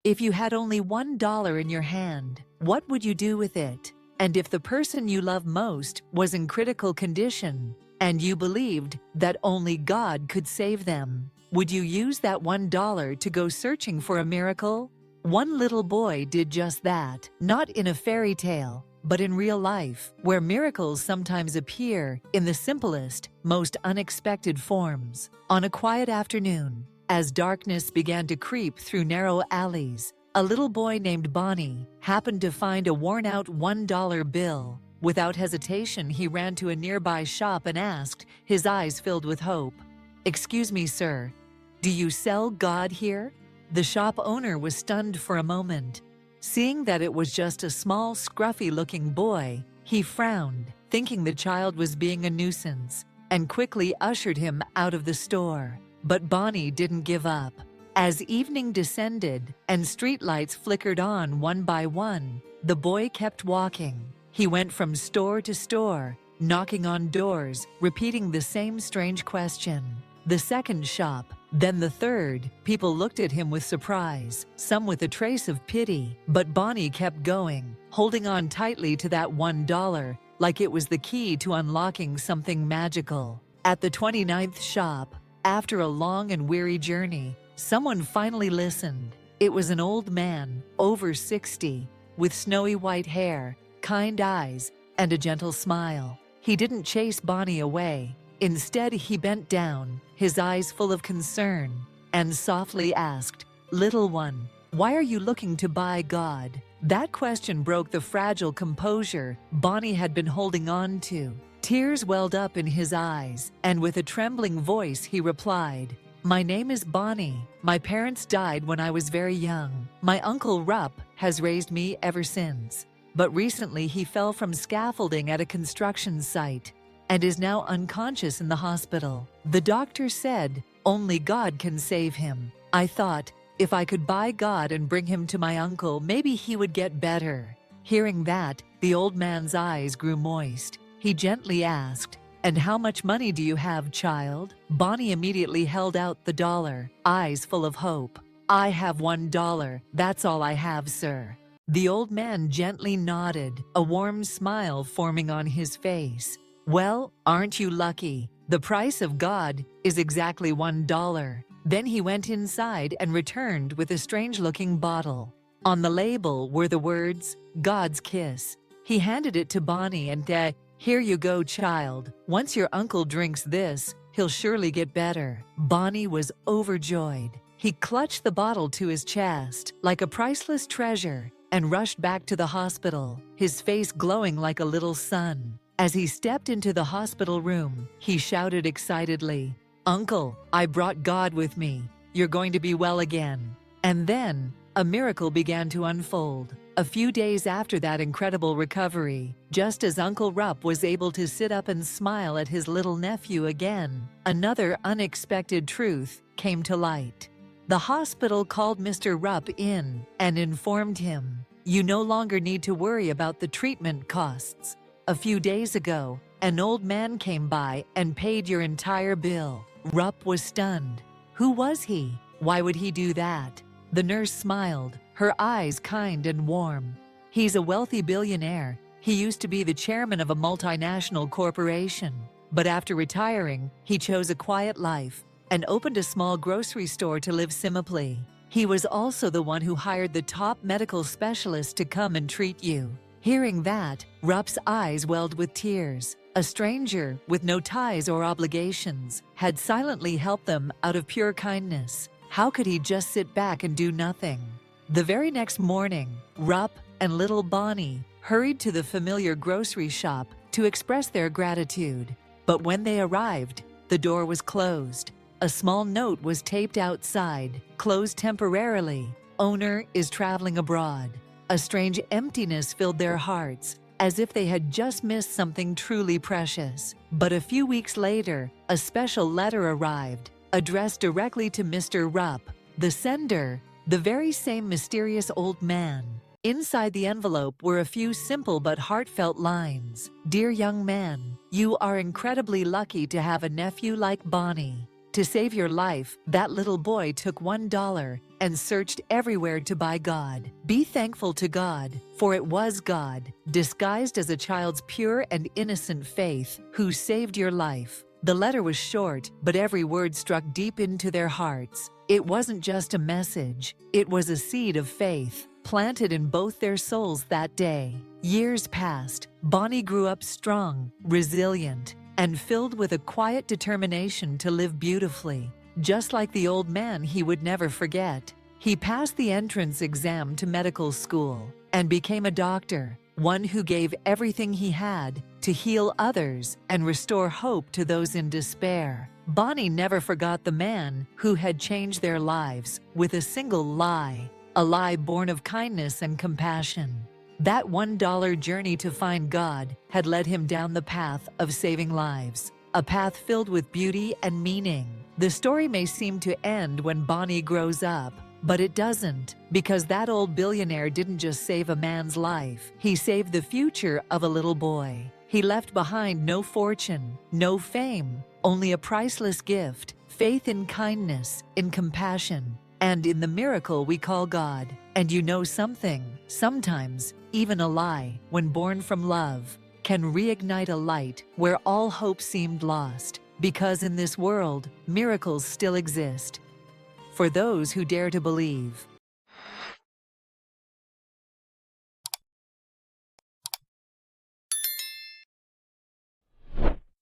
If you had only $1 in your hand, what would you do with it? And if the person you love most was in critical condition, and you believed that only God could save them, would you use that $1 to go searching for a miracle? One little boy did just that, not in a fairy tale, but in real life, where miracles sometimes appear in the simplest, most unexpected forms. On a quiet afternoon, as darkness began to creep through narrow alleys, a little boy named Bonnie happened to find a worn-out $1 bill. Without hesitation, he ran to a nearby shop and asked, his eyes filled with hope, "Excuse me, sir, do you sell God here?" The shop owner was stunned for a moment. Seeing that it was just a small, scruffy-looking boy, he frowned, thinking the child was being a nuisance, and quickly ushered him out of the store. But Bonnie didn't give up. As evening descended and streetlights flickered on one by one, the boy kept walking. He went from store to store, knocking on doors, repeating the same strange question. The second shop, then the third. People looked at him with surprise, some with a trace of pity, but Bonnie kept going, holding on tightly to that $1, like it was the key to unlocking something magical. At the 29th shop, after a long and weary journey, someone finally listened. It was an old man, over 60, with snowy white hair, kind eyes, and a gentle smile. He didn't chase Bonnie away. Instead, he bent down, his eyes full of concern, and softly asked, "Little one, why are you looking to buy God?" That question broke the fragile composure Bonnie had been holding on to. Tears welled up in his eyes, and with a trembling voice he replied, "My name is Bonnie. My parents died when I was very young. My uncle Rupp has raised me ever since. But recently he fell from scaffolding at a construction site and is now unconscious in the hospital. The doctor said only God can save him. I thought if I could buy God and bring him to my uncle, maybe he would get better." Hearing that, the old man's eyes grew moist. He gently asked, "And how much money do you have, child?" Bonnie immediately held out the dollar, eyes full of hope. "I have $1. That's all I have, sir." The old man gently nodded, a warm smile forming on his face. "Well, aren't you lucky? The price of God is exactly $1. Then he went inside and returned with a strange-looking bottle. On the label were the words, "God's Kiss." He handed it to Bonnie and said, "Here you go, child. Once your uncle drinks this, he'll surely get better." Bonnie was overjoyed. He clutched the bottle to his chest like a priceless treasure and rushed back to the hospital, his face glowing like a little sun. As he stepped into the hospital room, he shouted excitedly, "Uncle, I brought God with me. You're going to be well again." And then, a miracle began to unfold. A few days after that incredible recovery, just as Uncle Rupp was able to sit up and smile at his little nephew again, another unexpected truth came to light. The hospital called Mr. Rupp in and informed him, "You no longer need to worry about the treatment costs. A few days ago, an old man came by and paid your entire bill." Rupp was stunned. Who was he? Why would he do that? The nurse smiled, her eyes kind and warm. "He's a wealthy billionaire. He used to be the chairman of a multinational corporation. But after retiring, he chose a quiet life and opened a small grocery store to live simply. He was also the one who hired the top medical specialist to come and treat you." Hearing that, Rupp's eyes welled with tears. A stranger, with no ties or obligations, had silently helped them out of pure kindness. How could he just sit back and do nothing? The very next morning, Rupp and little Bonnie hurried to the familiar grocery shop to express their gratitude. But when they arrived, the door was closed. A small note was taped outside, "Closed temporarily. Owner is traveling abroad." A strange emptiness filled their hearts, as if they had just missed something truly precious. But a few weeks later, a special letter arrived, addressed directly to Mr. Rupp. The sender, the very same mysterious old man. Inside the envelope were a few simple but heartfelt lines. "Dear young man, you are incredibly lucky to have a nephew like Bonnie. To save your life, that little boy took $1 and searched everywhere to buy God. Be thankful to God, for it was God, disguised as a child's pure and innocent faith, who saved your life. The letter was short, but every word struck deep into their hearts. It wasn't just a message, it was a seed of faith, planted in both their souls that day. Years passed. Bonnie grew up strong, resilient, and filled with a quiet determination to live beautifully. Just like the old man he would never forget, he passed the entrance exam to medical school and became a doctor, one who gave everything he had to heal others and restore hope to those in despair. Bonnie never forgot the man who had changed their lives with a single lie, a lie born of kindness and compassion. That $1 journey to find God had led him down the path of saving lives, a path filled with beauty and meaning. The story may seem to end when Bonnie grows up, but it doesn't, because that old billionaire didn't just save a man's life. He saved the future of a little boy. He left behind no fortune, no fame, only a priceless gift, faith in kindness, in compassion, and in the miracle we call God. And you know something, sometimes even a lie, when born from love, can reignite a light where all hope seemed lost, because in this world, miracles still exist. For those who dare to believe.